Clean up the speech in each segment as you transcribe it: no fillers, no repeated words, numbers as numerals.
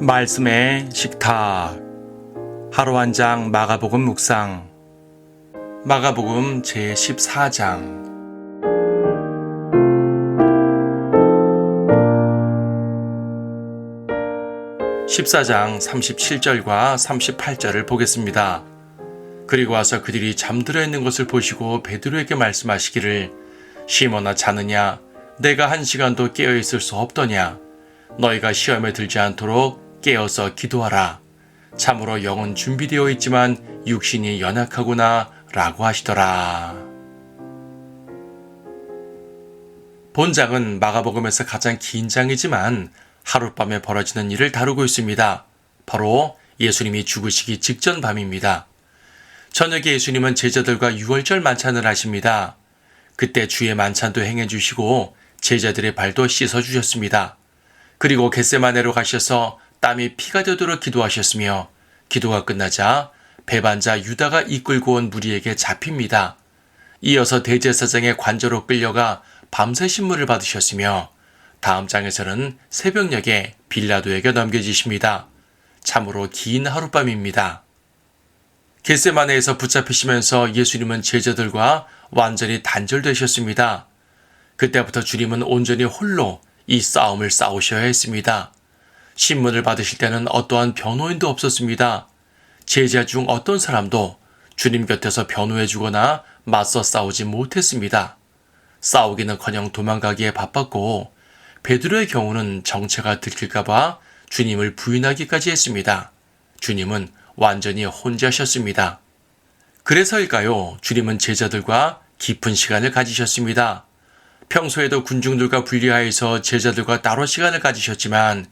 말씀의 식탁 하루 한 장 마가복음 묵상 마가복음 제14장 14장 37절과 38절을 보겠습니다. 그리고 와서 그들이 잠들어 있는 것을 보시고 베드로에게 말씀하시기를 시몬아 자느냐 내가 1시간도 깨어 있을 수 없더냐 너희가 시험에 들지 않도록 깨어서 기도하라. 참으로 영은 준비되어 있지만 육신이 연약하구나 라고 하시더라. 본장은 마가복음에서 가장 긴 장이지만 하룻밤에 벌어지는 일을 다루고 있습니다. 바로 예수님이 죽으시기 직전 밤입니다. 저녁에 예수님은 제자들과 유월절 만찬을 하십니다. 그때 주의 만찬도 행해주시고 제자들의 발도 씻어주셨습니다. 그리고 겟세마네로 가셔서 땀이 피가 되도록 기도하셨으며 기도가 끝나자 배반자 유다가 이끌고 온 무리에게 잡힙니다. 이어서 대제사장의 관저로 끌려가 밤새 신문을 받으셨으며 다음 장에서는 새벽녘에 빌라도에게 넘겨지십니다. 참으로 긴 하룻밤입니다. 겟세마네에서 붙잡히시면서 예수님은 제자들과 완전히 단절되셨습니다. 그때부터 주님은 온전히 홀로 이 싸움을 싸우셔야 했습니다. 신문을 받으실 때는 어떠한 변호인도 없었습니다. 제자 중 어떤 사람도 주님 곁에서 변호해주거나 맞서 싸우지 못했습니다. 싸우기는커녕 도망가기에 바빴고 베드로의 경우는 정체가 들킬까봐 주님을 부인하기까지 했습니다. 주님은 완전히 혼자셨습니다. 그래서일까요? 주님은 제자들과 깊은 시간을 가지셨습니다. 평소에도 군중들과 분리하여서 제자들과 따로 시간을 가지셨지만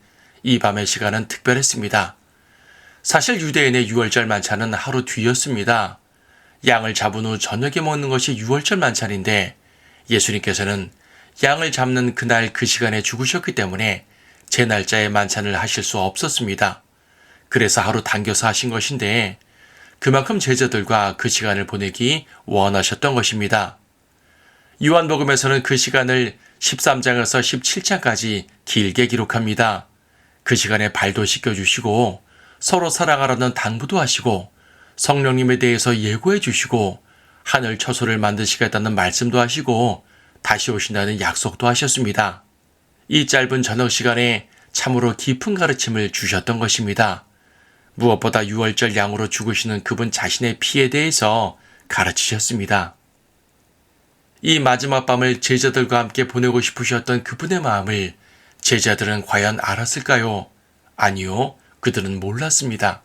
이 밤의 시간은 특별했습니다. 사실 유대인의 유월절 만찬은 하루 뒤였습니다. 양을 잡은 후 저녁에 먹는 것이 유월절 만찬인데 예수님께서는 양을 잡는 그날 그 시간에 죽으셨기 때문에 제 날짜에 만찬을 하실 수 없었습니다. 그래서 하루 당겨서 하신 것인데 그만큼 제자들과 그 시간을 보내기 원하셨던 것입니다. 요한복음에서는 그 시간을 13장에서 17장까지 길게 기록합니다. 그 시간에 발도 씻겨주시고 서로 사랑하라는 당부도 하시고 성령님에 대해서 예고해 주시고 하늘 처소를 만드시겠다는 말씀도 하시고 다시 오신다는 약속도 하셨습니다. 이 짧은 저녁 시간에 참으로 깊은 가르침을 주셨던 것입니다. 무엇보다 유월절 양으로 죽으시는 그분 자신의 피에 대해서 가르치셨습니다. 이 마지막 밤을 제자들과 함께 보내고 싶으셨던 그분의 마음을 제자들은 과연 알았을까요? 아니요, 그들은 몰랐습니다.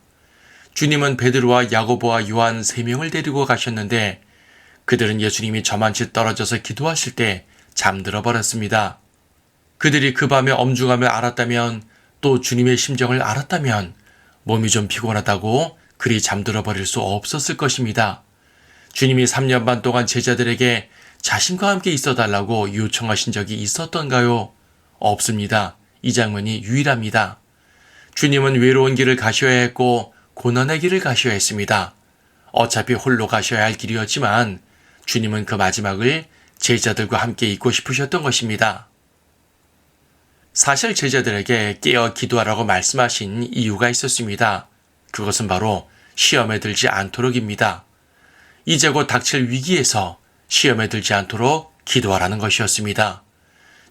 주님은 베드로와 야고보와 요한 3명을 데리고 가셨는데 그들은 예수님이 저만치 떨어져서 기도하실 때 잠들어 버렸습니다. 그들이 그 밤의 엄중함을 알았다면 또 주님의 심정을 알았다면 몸이 좀 피곤하다고 그리 잠들어 버릴 수 없었을 것입니다. 주님이 3년 반 동안 제자들에게 자신과 함께 있어달라고 요청하신 적이 있었던가요? 없습니다. 이 장면이 유일합니다. 주님은 외로운 길을 가셔야 했고 고난의 길을 가셔야 했습니다. 어차피 홀로 가셔야 할 길이었지만 주님은 그 마지막을 제자들과 함께 있고 싶으셨던 것입니다. 사실 제자들에게 깨어 기도하라고 말씀하신 이유가 있었습니다. 그것은 바로 시험에 들지 않도록입니다. 이제 곧 닥칠 위기에서 시험에 들지 않도록 기도하라는 것이었습니다.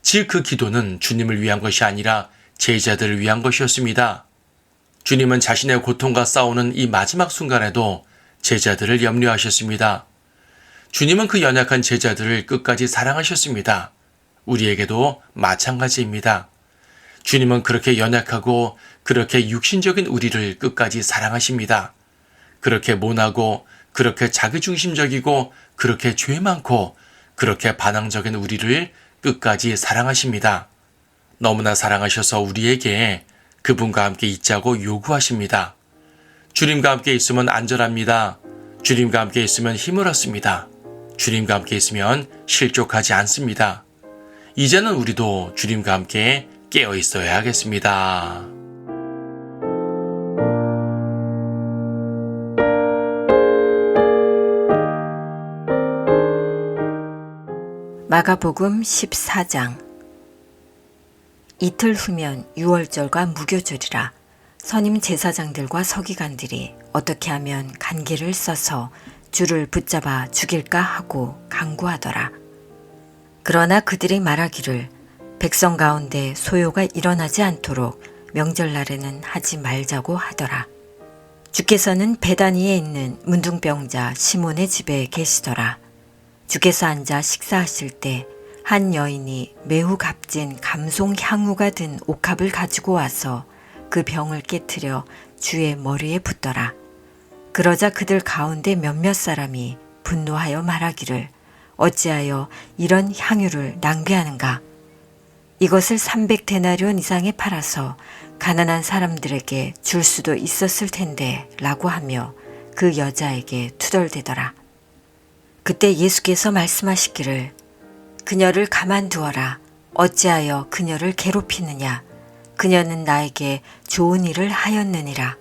즉 그 기도는 주님을 위한 것이 아니라 제자들을 위한 것이었습니다. 주님은 자신의 고통과 싸우는 이 마지막 순간에도 제자들을 염려하셨습니다. 주님은 그 연약한 제자들을 끝까지 사랑하셨습니다. 우리에게도 마찬가지입니다. 주님은 그렇게 연약하고 그렇게 육신적인 우리를 끝까지 사랑하십니다. 그렇게 모나고 그렇게 자기중심적이고 그렇게 죄 많고 그렇게 반항적인 우리를 끝까지 사랑하십니다. 너무나 사랑하셔서 우리에게 그분과 함께 있자고 요구하십니다. 주님과 함께 있으면 안전합니다. 주님과 함께 있으면 힘을 얻습니다. 주님과 함께 있으면 실족하지 않습니다. 이제는 우리도 주님과 함께 깨어 있어야 하겠습니다. 마가복음 14장 이틀 후면 유월절과 무교절이라. 선임 제사장들과 서기관들이 어떻게 하면 간기를 써서 주를 붙잡아 죽일까 하고 강구하더라. 그러나 그들이 말하기를 백성 가운데 소요가 일어나지 않도록 명절날에는 하지 말자고 하더라. 주께서는 베다니에 있는 문둥병자 시몬의 집에 계시더라. 주께서 앉아 식사하실 때 한 여인이 매우 값진 감송 향유가 든 옥합을 가지고 와서 그 병을 깨트려 주의 머리에 붓더라. 그러자 그들 가운데 몇몇 사람이 분노하여 말하기를 어찌하여 이런 향유를 낭비하는가? 이것을 300데나리온 이상에 팔아서 가난한 사람들에게 줄 수도 있었을 텐데 라고 하며 그 여자에게 투덜대더라. 그때 예수께서 말씀하시기를 그녀를 가만두어라. 어찌하여 그녀를 괴롭히느냐? 그녀는 나에게 좋은 일을 하였느니라.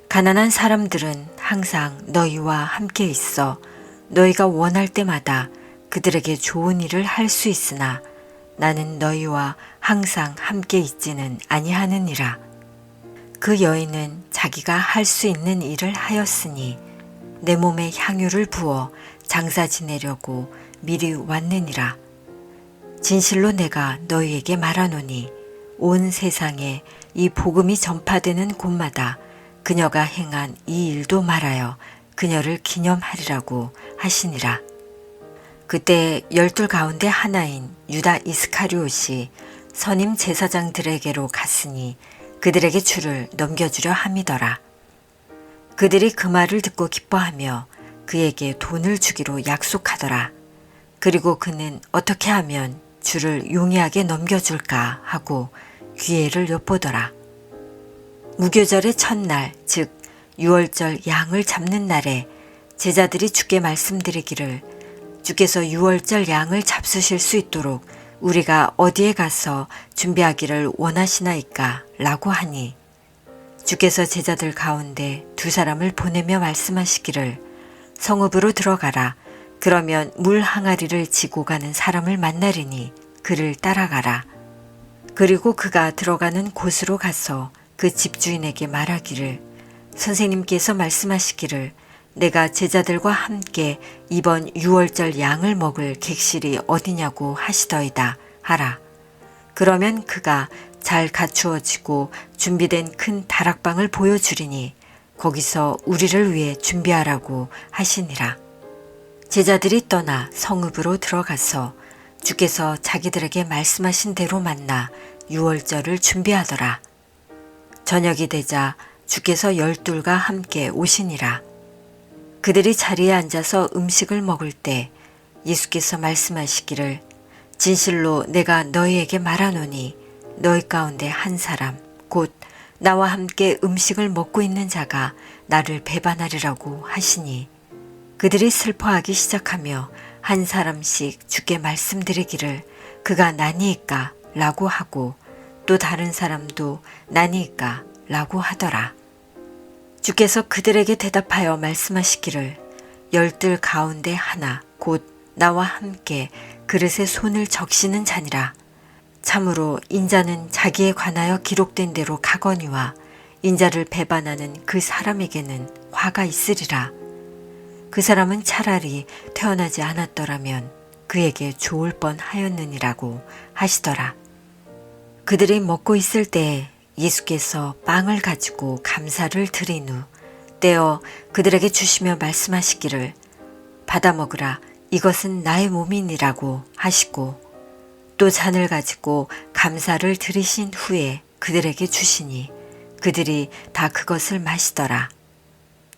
가난한 사람들은 항상 너희와 함께 있어 너희가 원할 때마다 그들에게 좋은 일을 할 수 있으나 나는 너희와 항상 함께 있지는 아니하느니라. 그 여인은 자기가 할 수 있는 일을 하였으니 내 몸에 향유를 부어 장사 지내려고 미리 왔느니라. 진실로 내가 너희에게 말하노니 온 세상에 이 복음이 전파되는 곳마다 그녀가 행한 이 일도 말하여 그녀를 기념하리라고 하시니라. 그때 12 가운데 하나인 유다 이스카리옷이 선임 제사장들에게로 갔으니 그들에게 주를 넘겨주려 함이더라. 그들이 그 말을 듣고 기뻐하며 그에게 돈을 주기로 약속하더라. 그리고 그는 어떻게 하면 주를 용이하게 넘겨줄까 하고 기회를 엿보더라. 무교절의 첫날, 즉 6월절 양을 잡는 날에 제자들이 주께 말씀드리기를 주께서 6월절 양을 잡수실 수 있도록 우리가 어디에 가서 준비하기를 원하시나이까 라고 하니 주께서 제자들 가운데 2 사람을 보내며 말씀하시기를 성읍으로 들어가라. 그러면 물 항아리를 지고 가는 사람을 만나리니 그를 따라가라. 그리고 그가 들어가는 곳으로 가서 그 집주인에게 말하기를 선생님께서 말씀하시기를 내가 제자들과 함께 이번 6월절 양을 먹을 객실이 어디냐고 하시더이다 하라. 그러면 그가 잘 갖추어지고 준비된 큰 다락방을 보여주리니 거기서 우리를 위해 준비하라고 하시니라. 제자들이 떠나 성읍으로 들어가서 주께서 자기들에게 말씀하신 대로 만나 6월절을 준비하더라. 저녁이 되자 주께서 12가 함께 오시니라. 그들이 자리에 앉아서 음식을 먹을 때 예수께서 말씀하시기를 진실로 내가 너희에게 말하노니 너희 가운데 한 사람 곧 나와 함께 음식을 먹고 있는 자가 나를 배반하리라고 하시니 그들이 슬퍼하기 시작하며 한 사람씩 주께 말씀드리기를 그가 나니이까 라고 하고 또 다른 사람도 나니이까 라고 하더라. 주께서 그들에게 대답하여 말씀하시기를 12 가운데 하나 곧 나와 함께 그릇에 손을 적시는 자니라. 참으로 인자는 자기에 관하여 기록된 대로 가거니와 인자를 배반하는 그 사람에게는 화가 있으리라. 그 사람은 차라리 태어나지 않았더라면 그에게 좋을 뻔하였느니라고 하시더라. 그들이 먹고 있을 때 예수께서 빵을 가지고 감사를 드린 후 떼어 그들에게 주시며 말씀하시기를 받아 먹으라 이것은 나의 몸이니라고 하시고 또 잔을 가지고 감사를 드리신 후에 그들에게 주시니 그들이 다 그것을 마시더라.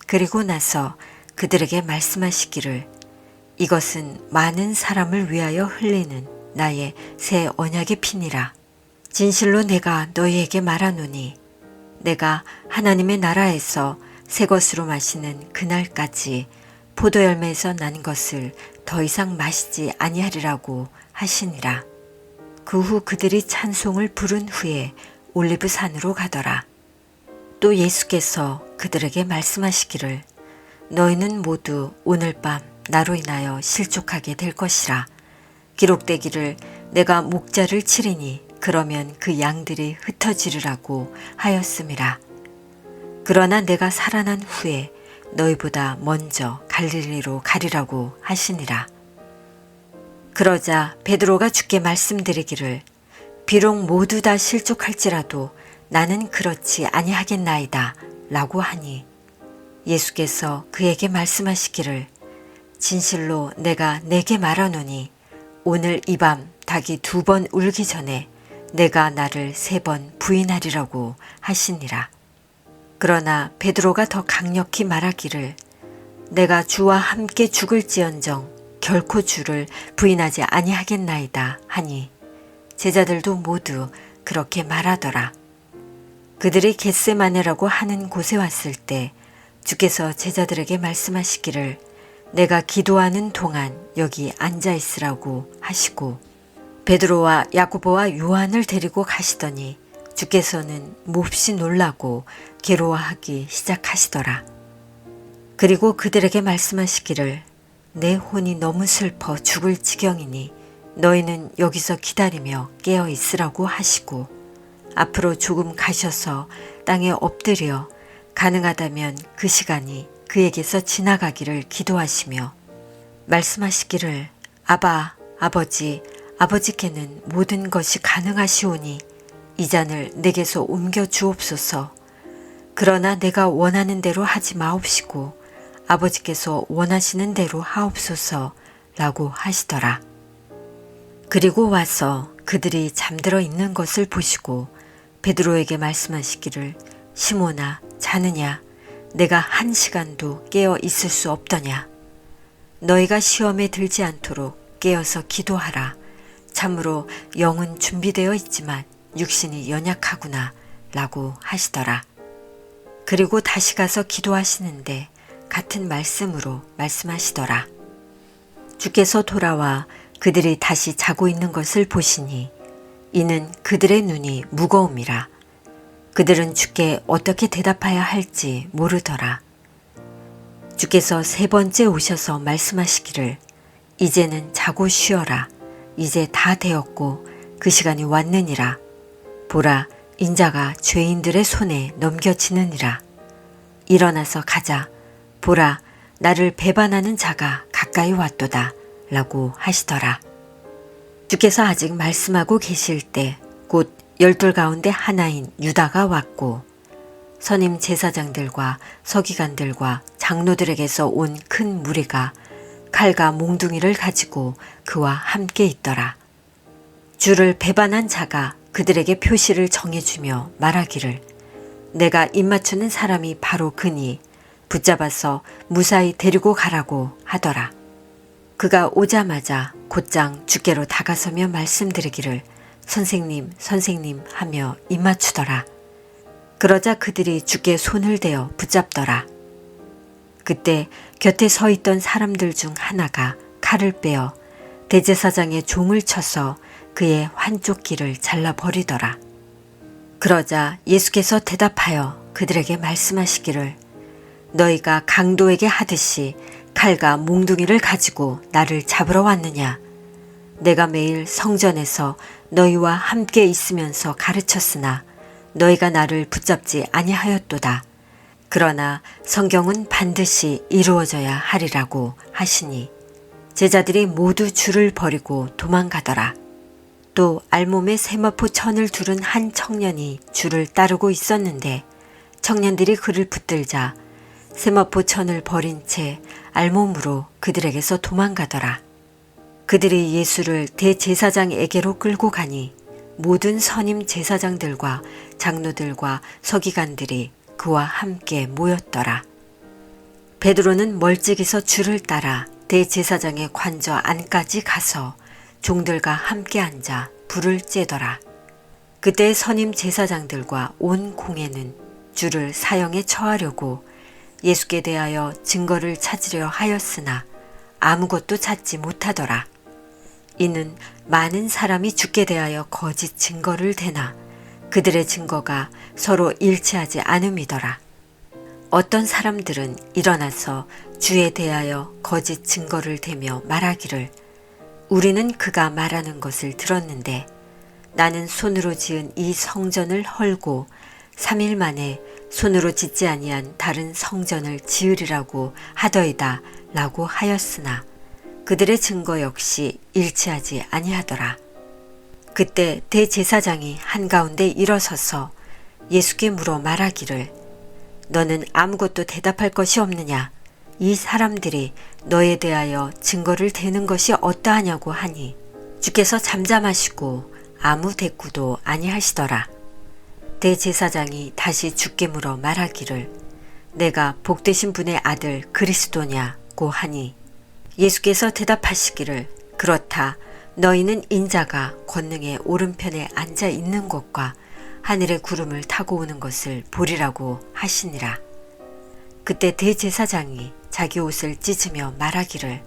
그리고 나서 그들에게 말씀하시기를 이것은 많은 사람을 위하여 흘리는 나의 새 언약의 피니라. 진실로 내가 너희에게 말하노니 내가 하나님의 나라에서 새 것으로 마시는 그날까지 포도열매에서 난 것을 더 이상 마시지 아니하리라고 하시니라. 그 후 그들이 찬송을 부른 후에 올리브산으로 가더라. 또 예수께서 그들에게 말씀하시기를 너희는 모두 오늘 밤 나로 인하여 실족하게 될 것이라. 기록되기를 내가 목자를 치리니 그러면 그 양들이 흩어지리라고 하였음이라. 그러나 내가 살아난 후에 너희보다 먼저 갈릴리로 가리라고 하시니라. 그러자 베드로가 주께 말씀드리기를 비록 모두 다 실족할지라도 나는 그렇지 아니하겠나이다 라고 하니 예수께서 그에게 말씀하시기를 진실로 내가 네게 말하노니 오늘 이 밤 닭이 2번 울기 전에 내가 나를 3번 부인하리라고 하시니라. 그러나 베드로가 더 강력히 말하기를 내가 주와 함께 죽을지언정 결코 주를 부인하지 아니하겠나이다 하니 제자들도 모두 그렇게 말하더라. 그들이 겟세마네라고 하는 곳에 왔을 때 주께서 제자들에게 말씀하시기를 내가 기도하는 동안 여기 앉아 있으라고 하시고 베드로와 야고보와 요한을 데리고 가시더니 주께서는 몹시 놀라고 괴로워하기 시작하시더라. 그리고 그들에게 말씀하시기를 내 혼이 너무 슬퍼 죽을 지경이니 너희는 여기서 기다리며 깨어 있으라고 하시고 앞으로 조금 가셔서 땅에 엎드려 가능하다면 그 시간이 그에게서 지나가기를 기도하시며 말씀하시기를 아바 아버지 아버지께는 모든 것이 가능하시오니 이 잔을 내게서 옮겨 주옵소서. 그러나 내가 원하는 대로 하지 마옵시고 아버지께서 원하시는 대로 하옵소서 라고 하시더라. 그리고 와서 그들이 잠들어 있는 것을 보시고 베드로에게 말씀하시기를 시몬아 자느냐 내가 1시간도 깨어 있을 수 없더냐. 너희가 시험에 들지 않도록 깨어서 기도하라. 참으로 영은 준비되어 있지만 육신이 연약하구나 라고 하시더라. 그리고 다시 가서 기도하시는데 같은 말씀으로 말씀하시더라. 주께서 돌아와 그들이 다시 자고 있는 것을 보시니 이는 그들의 눈이 무거움이라. 그들은 주께 어떻게 대답하여 할지 모르더라. 주께서 3번째 오셔서 말씀하시기를 이제는 자고 쉬어라. 이제 다 되었고 그 시간이 왔느니라. 보라 인자가 죄인들의 손에 넘겨지느니라. 일어나서 가자. 보라 나를 배반하는 자가 가까이 왔도다 라고 하시더라. 주께서 아직 말씀하고 계실 때 곧 12 가운데 하나인 유다가 왔고 선임 제사장들과 서기관들과 장로들에게서 온 큰 무리가 칼과 몽둥이를 가지고 그와 함께 있더라. 주를 배반한 자가 그들에게 표시를 정해주며 말하기를 내가 입맞추는 사람이 바로 그니 붙잡아서 무사히 데리고 가라고 하더라. 그가 오자마자 곧장 주께로 다가서며 말씀드리기를 선생님 선생님 하며 입맞추더라. 그러자 그들이 주께 손을 대어 붙잡더라. 그때 곁에 서 있던 사람들 중 하나가 칼을 빼어 대제사장의 종을 쳐서 그의 한쪽 귀를 잘라버리더라. 그러자 예수께서 대답하여 그들에게 말씀하시기를 너희가 강도에게 하듯이 칼과 몽둥이를 가지고 나를 잡으러 왔느냐. 내가 매일 성전에서 너희와 함께 있으면서 가르쳤으나 너희가 나를 붙잡지 아니하였도다. 그러나 성경은 반드시 이루어져야 하리라고 하시니 제자들이 모두 줄을 버리고 도망가더라. 또 알몸에 세마포 천을 두른 한 청년이 줄을 따르고 있었는데 청년들이 그를 붙들자 세마포 천을 버린 채 알몸으로 그들에게서 도망가더라. 그들이 예수를 대제사장에게로 끌고 가니 모든 선임 제사장들과 장로들과 서기관들이 그와 함께 모였더라. 베드로는 멀찍이서 줄을 따라 대제사장의 관저 안까지 가서 종들과 함께 앉아 불을 쬐더라. 그때 선임 제사장들과 온 공회는 주를 사형에 처하려고 예수께 대하여 증거를 찾으려 하였으나 아무것도 찾지 못하더라. 이는 많은 사람이 주께 대하여 거짓 증거를 대나 그들의 증거가 서로 일치하지 않음이더라. 어떤 사람들은 일어나서 주에 대하여 거짓 증거를 대며 말하기를 우리는 그가 말하는 것을 들었는데 나는 손으로 지은 이 성전을 헐고 3일 만에 손으로 짓지 아니한 다른 성전을 지으리라고 하더이다 라고 하였으나 그들의 증거 역시 일치하지 아니하더라. 그때 대제사장이 한가운데 일어서서 예수께 물어 말하기를 너는 아무것도 대답할 것이 없느냐? 이 사람들이 너에 대하여 증거를 대는 것이 어떠하냐고 하니 주께서 잠잠하시고 아무 대꾸도 아니하시더라. 대제사장이 다시 주께 물어 말하기를 내가 복되신 분의 아들 그리스도냐고 하니 예수께서 대답하시기를 그렇다. 너희는 인자가 권능의 오른편에 앉아 있는 것과 하늘의 구름을 타고 오는 것을 보리라고 하시니라. 그때 대제사장이 자기 옷을 찢으며 말하기를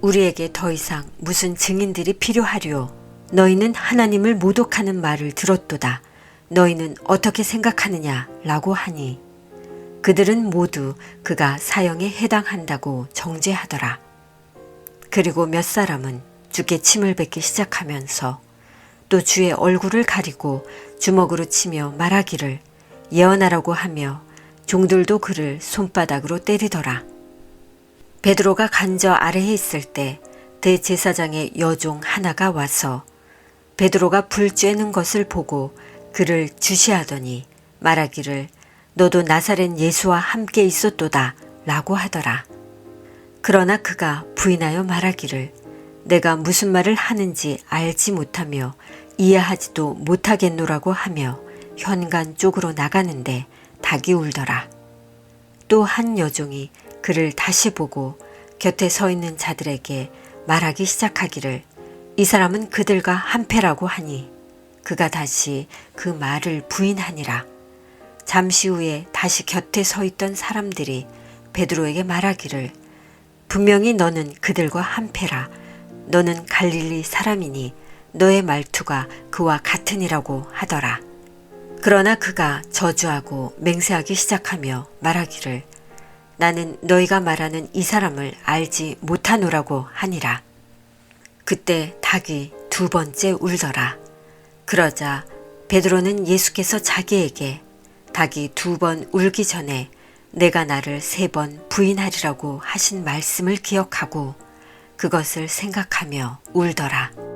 우리에게 더 이상 무슨 증인들이 필요하리요. 너희는 하나님을 모독하는 말을 들었도다. 너희는 어떻게 생각하느냐 라고 하니 그들은 모두 그가 사형에 해당한다고 정죄하더라. 그리고 몇 사람은 주께 침을 뱉기 시작하면서 또 주의 얼굴을 가리고 주먹으로 치며 말하기를 예언하라고 하며 종들도 그를 손바닥으로 때리더라. 베드로가 간저 아래에 있을 때 대제사장의 여종 하나가 와서 베드로가 불 쬐는 것을 보고 그를 주시하더니 말하기를 너도 나사렛 예수와 함께 있었도다 라고 하더라. 그러나 그가 부인하여 말하기를 내가 무슨 말을 하는지 알지 못하며 이해하지도 못하겠노라고 하며 현관 쪽으로 나가는데 닭이 울더라. 또 한 여종이 그를 다시 보고 곁에 서 있는 자들에게 말하기 시작하기를 이 사람은 그들과 한패라고 하니 그가 다시 그 말을 부인하니라. 잠시 후에 다시 곁에 서 있던 사람들이 베드로에게 말하기를 분명히 너는 그들과 한패라. 너는 갈릴리 사람이니 너의 말투가 그와 같으니라고 하더라. 그러나 그가 저주하고 맹세하기 시작하며 말하기를 나는 너희가 말하는 이 사람을 알지 못하노라고 하니라. 그때 닭이 두 번째 울더라. 그러자 베드로는 예수께서 자기에게 닭이 두 번 울기 전에 내가 나를 3번 부인하리라고 하신 말씀을 기억하고 그것을 생각하며 울더라.